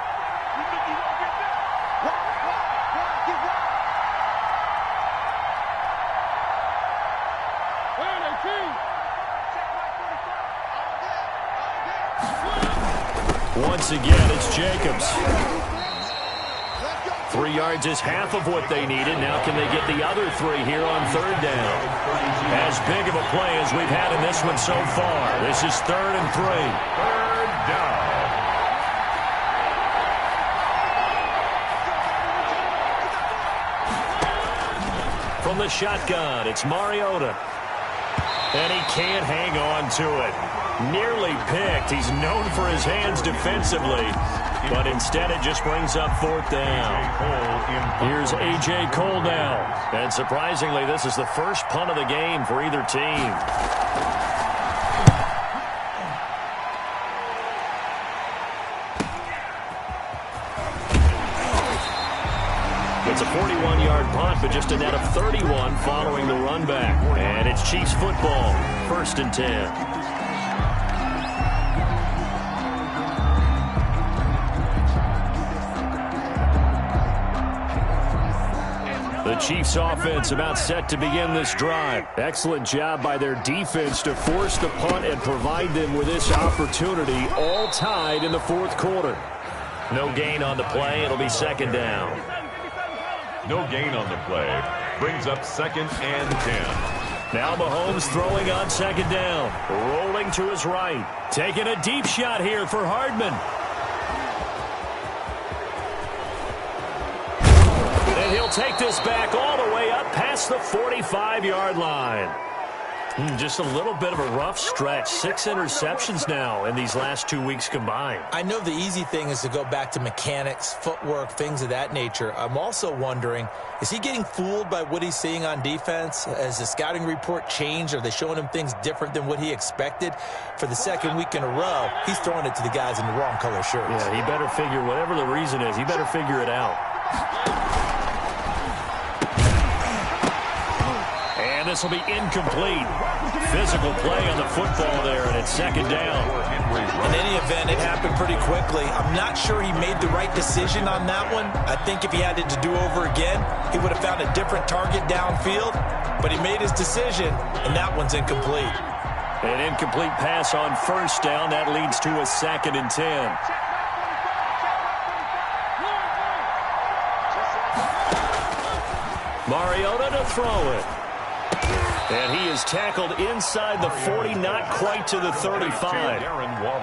Once again, it's Jacobs. 3 yards is half of what they needed. Now can they get the other 3 here on 3rd down? As big of a play as we've had in this one so far. This is 3rd and 3. 3rd down. From the shotgun, it's Mariota. And he can't hang on to it. Nearly picked. He's known for his hands defensively. But instead it just brings up 4th down. Here's A.J. Cole now. And surprisingly, this is the first punt of the game for either team. It's a 41-yard punt, but just a net of 31 following the run back. And it's Chiefs football, 1st and 10. The Chiefs offense about set to begin this drive. Excellent job by their defense to force the punt and provide them with this opportunity, all tied in the 4th quarter. No gain on the play. It'll be 2nd down. No gain on the play. Brings up 2nd and 10. Now Mahomes throwing on 2nd down. Rolling to his right. Taking a deep shot here for Hardman. And he'll take this back all the way up past the 45-yard line. Just a little bit of a rough stretch. 6 interceptions now in these last 2 weeks combined. I know the easy thing is to go back to mechanics, footwork, things of that nature. I'm also wondering, is he getting fooled by what he's seeing on defense? Has the scouting report changed? Are they showing him things different than what he expected? For the 2nd week in a row, he's throwing it to the guys in the wrong color shirts. Yeah, he better figure, whatever the reason is, he better figure it out. And this will be incomplete. Physical play on the football there, and it's 2nd down. In any event, it happened pretty quickly. I'm not sure he made the right decision on that one. I think if he had it to do over again, he would have found a different target downfield. But he made his decision, and that one's incomplete. An incomplete pass on 1st down. That leads to a 2nd and 10. Mariota to throw it. And he is tackled inside the 40, not quite to the 35.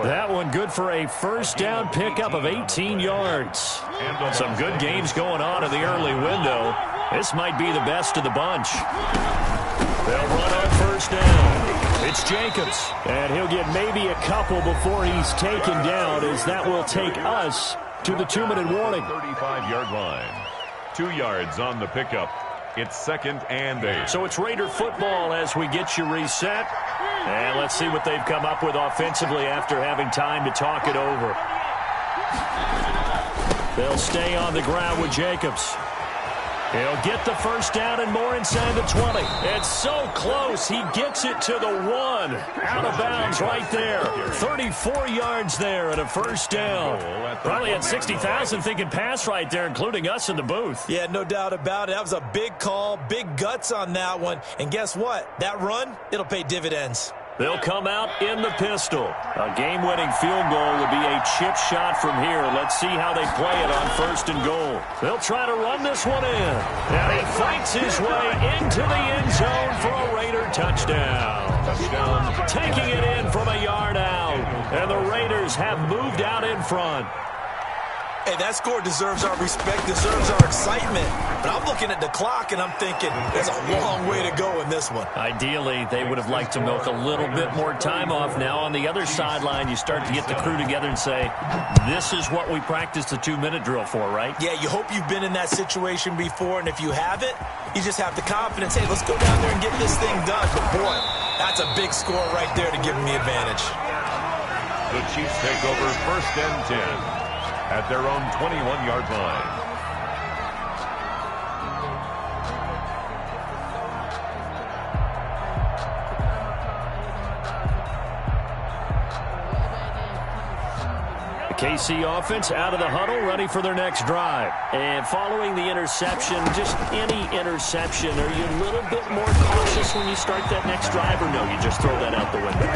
That one good for a 1st down pickup of 18 yards. Some good games going on in the early window. This might be the best of the bunch. They'll run on 1st down. It's Jacobs. And he'll get maybe a couple before he's taken down, as that will take us to the 2-minute warning. 35-yard line. 2 yards on the pickup. It's 2nd and 8. So it's Raider football as we get you reset. And let's see what they've come up with offensively after having time to talk it over. They'll stay on the ground with Jacobs. He'll get the 1st down and more inside the 20. It's so close. He gets it to the 1. Out of bounds right there. 34 yards there and a 1st down. Probably had 60,000 thinking pass right there, including us in the booth. Yeah, no doubt about it. That was a big call, big guts on that one. And guess what? That run, it'll pay dividends. They'll come out in the pistol. A game-winning field goal would be a chip shot from here. Let's see how they play it on 1st and goal. They'll try to run this one in. And he fights his way into the end zone for a Raider touchdown. Taking it in from a yard out. And the Raiders have moved out in front. Hey, that score deserves our respect, deserves our excitement. But I'm looking at the clock, and I'm thinking there's a long way to go in this one. Ideally, they would have liked to milk a little bit more time off. Now, on the other sideline, you start to get the crew together and say, this is what we practiced the 2-minute drill for, right? Yeah, you hope you've been in that situation before, and if you haven't, you just have the confidence, hey, let's go down there and get this thing done. But, boy, that's a big score right there to give them the advantage. The Chiefs take over 1st and 10. At their own 21-yard line. The KC offense out of the huddle, ready for their next drive. And following the interception, just any interception, are you a little bit more cautious when you start that next drive, or no, you just throw that out the window?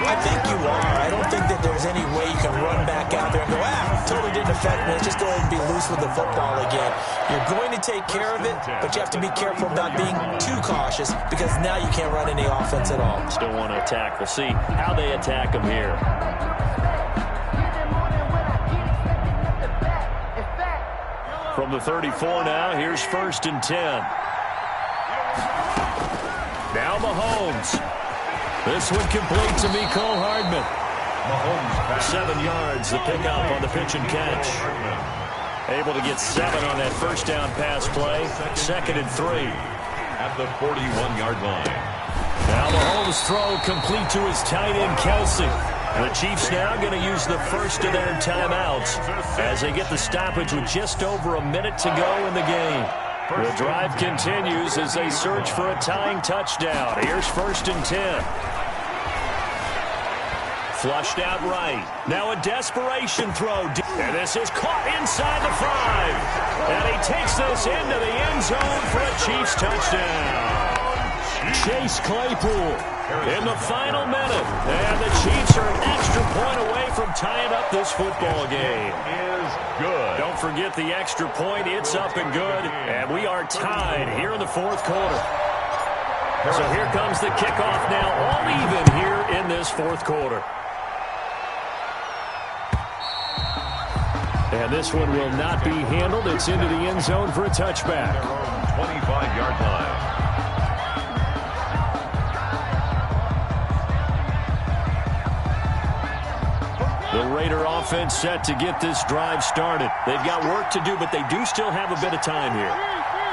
I think you are. I don't think that there's any way you can run back out there and go, totally didn't affect me. Let's just go ahead and be loose with the football again. You're going to take care of it, but you have to be careful about being too cautious, because now you can't run any offense at all. Still want to attack. We'll see how they attack them here. From the 34 now, here's 1st and 10. Now Mahomes. This one complete to Mecole Hardman. 7 yards, the pickup on the pitch and catch. Able to get 7 on that 1st down pass play. 2nd and 3. At the 41-yard line. Now Mahomes' throw complete to his tight end, Kelsey. The Chiefs now going to use the first of their timeouts as they get the stoppage with just over a minute to go in the game. The drive continues as they search for a tying touchdown. Here's 1st and 10. Flushed out right. Now a desperation throw. And this is caught inside the 5. And he takes this into the end zone for a Chiefs touchdown. Chase Claypool in the final minute. And the Chiefs are an extra point away from tying up this football game. Is good. Don't forget the extra point. It's up and good. And we are tied here in the 4th quarter. So here comes the kickoff now, all even here in this 4th quarter. And this one will not be handled. It's into the end zone for a touchback. 25-yard line. The Raider offense set to get this drive started. They've got work to do, but they do still have a bit of time here.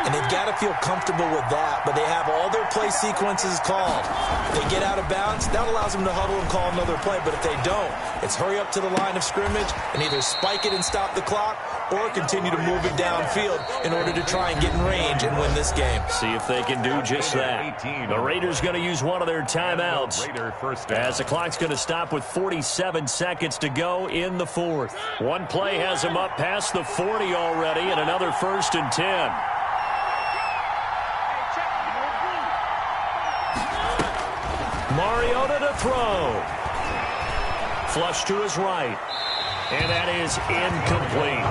And they've got to feel comfortable with that, but they have all their play sequences called. If they get out of bounds, that allows them to huddle and call another play. But if they don't, it's hurry up to the line of scrimmage and either spike it and stop the clock or continue to move it downfield in order to try and get in range and win this game. See if they can do just that. The Raiders going to use one of their timeouts as the clock's going to stop with 47 seconds to go in the 4th. One play has them up past the 40 already, and another 1st and 10. Mariota to throw. Flush to his right. And that is incomplete.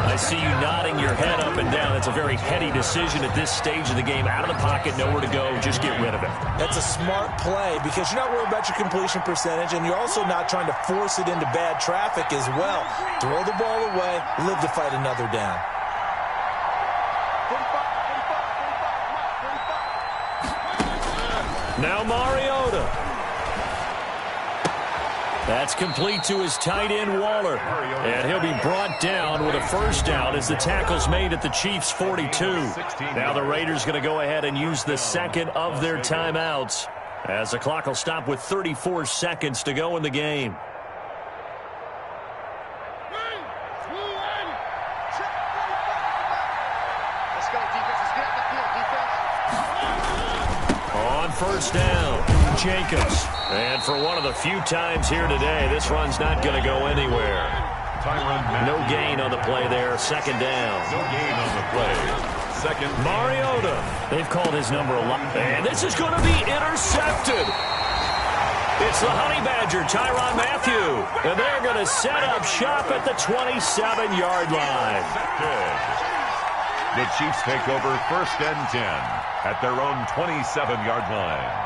I see you nodding your head up and down. That's a very heady decision at this stage of the game. Out of the pocket, nowhere to go. Just get rid of it. That's a smart play because you're not worried about your completion percentage, and you're also not trying to force it into bad traffic as well. Throw the ball away, live to fight another down. Now Mariota. That's complete to his tight end, Waller. And he'll be brought down with a 1st down as the tackle's made at the Chiefs' 42. Now the Raiders going to go ahead and use the 2nd of their timeouts as the clock will stop with 34 seconds to go in the game. On 1st down, Jacobs. And for one of the few times here today, this run's not going to go anywhere. No gain on the play there. 2nd down. No gain on the play. 2nd. Mariota. They've called his number a lot. And this is going to be intercepted. It's the Honey Badger, Tyrann Mathieu. And they're going to set up shop at the 27-yard line. The Chiefs take over 1st and 10 at their own 27-yard line.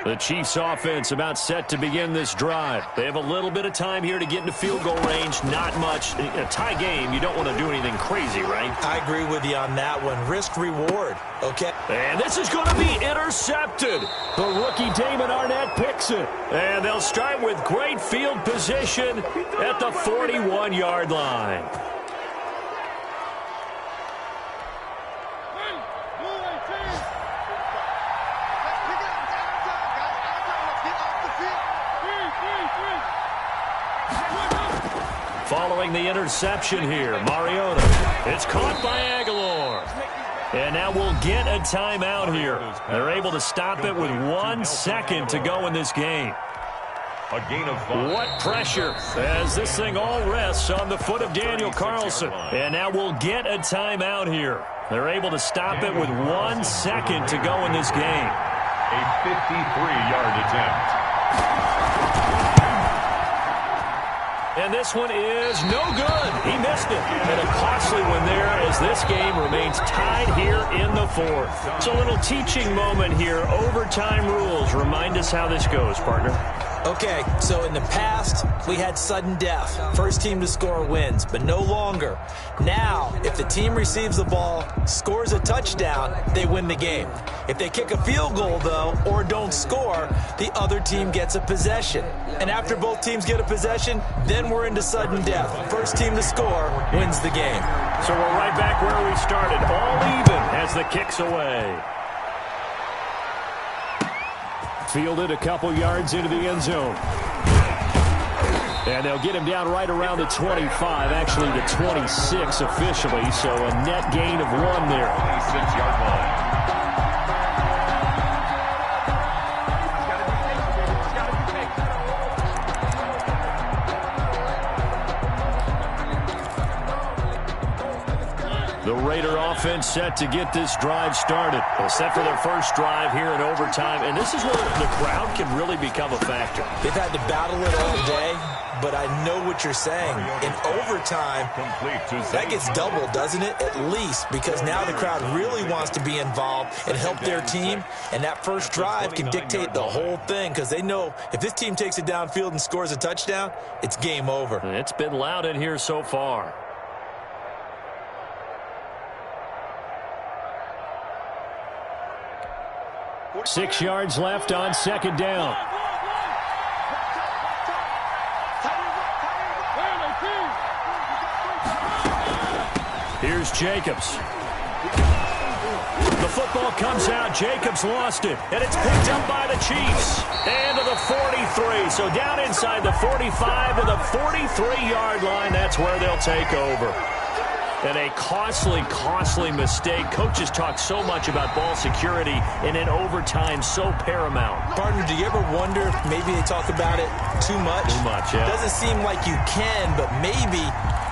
The Chiefs offense about set to begin this drive. They have a little bit of time here to get into field goal range. Not much. A tie game, you don't want to do anything crazy, right? I agree with you on that one. Risk reward, okay? And this is going to be intercepted. The rookie Damon Arnett picks it. And they'll start with great field position at the 41-yard line. Following the interception here, Mariota. It's caught by Aguilar. And now we'll get a timeout here. They're able to stop it with 1 second to go in this game. A gain of 5. What pressure as this thing all rests on the foot of Daniel Carlson. And now we'll get a timeout here. They're able to stop it with 1 second to go in this game. A 53-yard attempt. And this one is no good. He missed it. And a costly one there as this game remains tied here in the 4th. It's a little teaching moment here. Overtime rules. Remind us how this goes, partner. Okay, so in the past, we had sudden death. First team to score wins, but no longer. Now, if the team receives the ball, scores a touchdown, they win the game. If they kick a field goal, though, or don't score, the other team gets a possession. And after both teams get a possession, then we're into sudden death. First team to score wins the game. So we're right back where we started, all even as the kick's away. Fielded a couple yards into the end zone. And they'll get him down right around the 25, actually the 26 officially, so a net gain of 1 there. 26-yard line. The Raider offense set to get this drive started. They're set for their first drive here in overtime, and this is where the crowd can really become a factor. They've had to battle it all day, but I know what you're saying. In overtime, that gets doubled, doesn't it? At least, because now the crowd really wants to be involved and help their team, and that first drive can dictate the whole thing because they know if this team takes it downfield and scores a touchdown, it's game over. It's been loud in here so far. Six yards left on second down. Here's Jacobs. The football comes out. Jacobs lost it. And it's picked up by the Chiefs. And to the 43. So down inside the 45 to the 43-yard line. That's where they'll take over. And a costly mistake. Coaches talk so much about ball security, and in overtime, so paramount. Partner, do you ever wonder if maybe they talk about it too much? Too much, yeah. Doesn't seem like you can, but maybe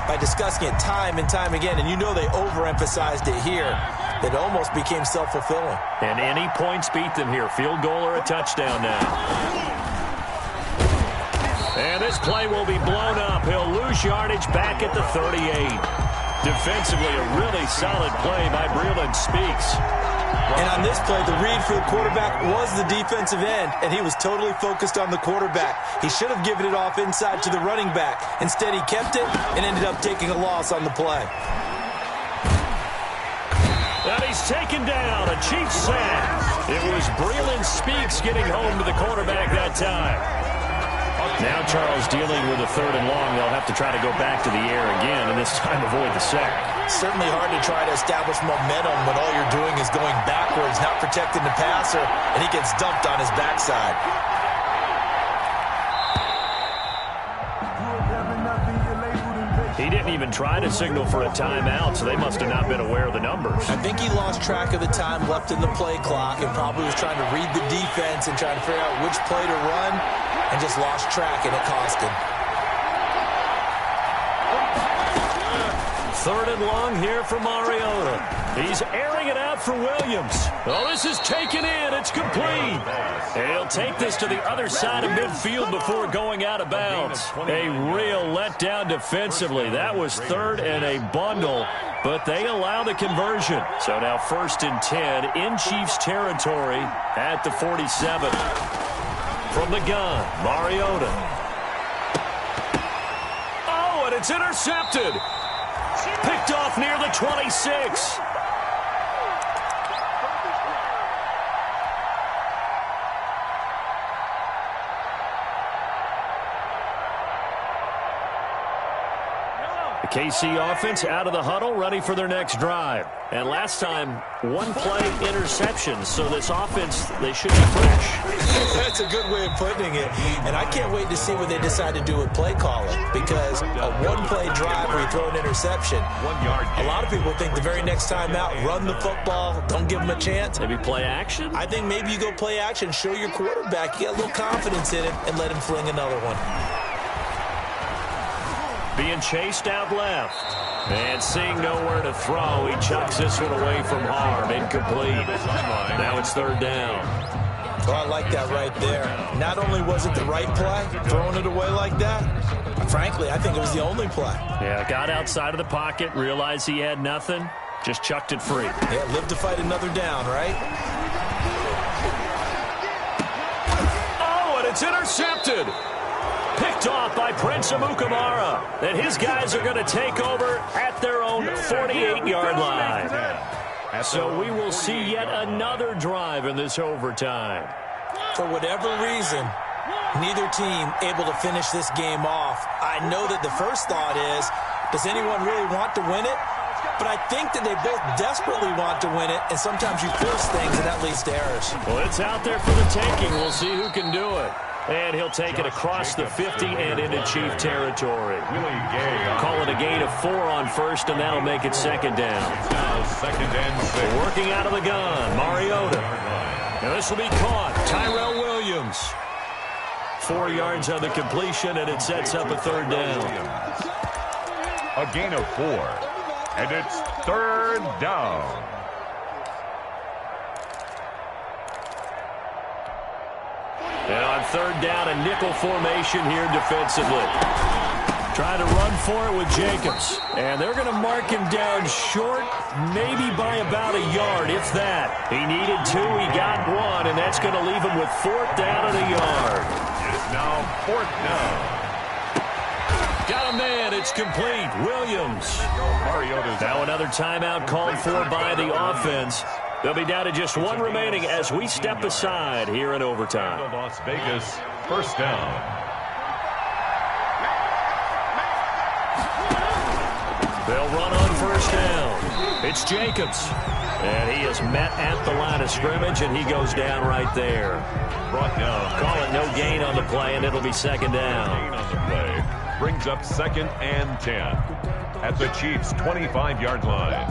by discussing it time and time again, and you know they overemphasized it here, that almost became self-fulfilling. And any points beat them here. Field goal or a touchdown now. And this play will be blown up. He'll lose yardage back at the 38. Defensively, a really solid play by Breland Speaks. And on this play, the read for the quarterback was the defensive end, and he was totally focused on the quarterback. He should have given it off inside to the running back. Instead, he kept it and ended up taking a loss on the play. And he's taken down, a Chiefs sack. It was Breland Speaks getting home to the quarterback that time. Now Charles dealing with a third and long. They'll have to try to go back to the air again, and this time avoid the sack. Certainly hard to try to establish momentum when all you're doing is going backwards, not protecting the passer, and he gets dumped on his backside. He didn't even try to signal for a timeout, so they must have not been aware of the numbers. I think he lost track of the time left in the play clock and probably was trying to read the defense and trying to figure out which play to run and just lost track, and it cost him. Third and long here for Mariota. He's airing it out for Williams. Oh, this is taken in. It's complete. He'll take this to the other side of midfield before going out of bounds. A real letdown defensively. That was third and a bundle, but they allow the conversion. So now 1st and 10 in Chiefs territory at the 47. From the gun, Mariota. Oh, and it's intercepted. Picked off near the 26. The KC offense out of the huddle, ready for their next drive. And last time, one play interception, so this offense, they should be fresh. That's a good way of putting it. And I can't wait to see what they decide to do with play calling, because a one-play drive where you throw an interception, a lot of people think the very next time out, run the football, don't give them a chance. Maybe play action? I think maybe you go play action, show your quarterback, get a little confidence in him, and let him fling another one. Being chased out left. And seeing nowhere to throw, he chucks this one away from harm. Incomplete. Now it's third down. Oh, I like that right there. Not only was it the right play, throwing it away like that, frankly, I think it was the only play. Yeah, got outside of the pocket, realized he had nothing, just chucked it free. Yeah, live to fight another down, right? It's intercepted. Picked off by Prince Amukamara. And his guys are going to take over at their own 48-yard line. So we will see yet another drive in this overtime. For whatever reason, neither team able to finish this game off. I know that the first thought is, does anyone really want to win it? But I think that they both desperately want to win it, and sometimes you force things, and that leads to errors. Well, it's out there for the taking. We'll see who can do it. And he'll take it across the 50 and into Chief territory. Call it a gain of 4 on first, and that'll make it second down. Now second and 6. Working out of the gun, Mariota. Now this will be caught. Tyrell Williams. 4 yards on the completion, and it sets up a third down. A gain of 4. And it's third down. And on third down, a nickel formation here defensively. Trying to run for it with Jacobs. And they're going to mark him down short, maybe by about a yard, if that. He needed 2, he got 1, and that's going to leave him with 4th down and a yard. It's now 4th down. Got a man, it's complete. Williams. Now another timeout called for by the offense. They'll be down to just 1 remaining as we step aside here in overtime. Las Vegas, first down. They'll run on first down. It's Jacobs. And he is met at the line of scrimmage, and he goes down right there. Brought down. Call it no gain on the play, and it'll be second down. Gain on the play. Brings up 2nd and 10 at the Chiefs' 25-yard line.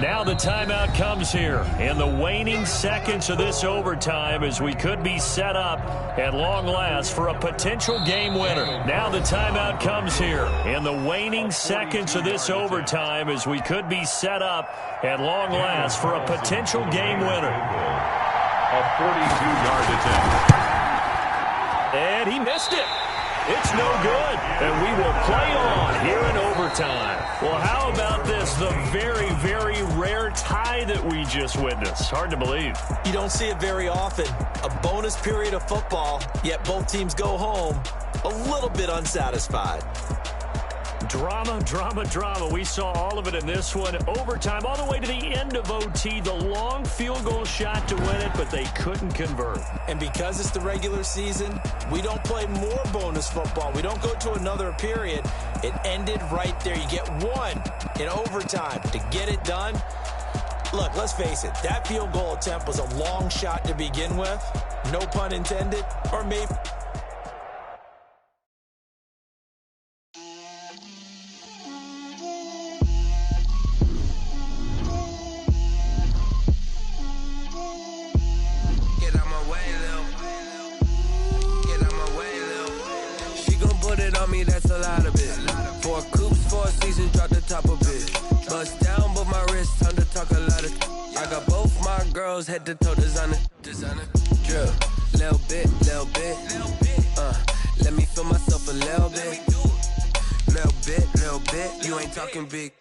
Now the timeout comes here in the waning seconds of this overtime as we could be set up at long last for a potential game winner. Now the timeout comes here in the waning seconds of this overtime as we could be set up at long last for a potential game winner. A 42-yard attempt. And he missed it. It's no good. And we will play on here in overtime. Well, how about this? The very, very rare tie that we just witnessed. Hard to believe. You don't see it very often. A bonus period of football, yet both teams go home a little bit unsatisfied. Drama, drama, drama. We saw all of it in this one. Overtime, all the way to the end of OT. The long field goal shot to win it, but they couldn't convert. And because it's the regular season, we don't play more bonus football. We don't go to another period. It ended right there. You get 1 in overtime to get it done. Look, let's face it. That field goal attempt was a long shot to begin with. No pun intended. Or maybe... That's a lot of it. 4 coops, 4 seasons, drop the top of it. Bust down, but my wrist, time to talk a lot of. I got both my girls head to toe designer. Drill, little bit. Let me feel myself a little bit. Little bit. You ain't talking big.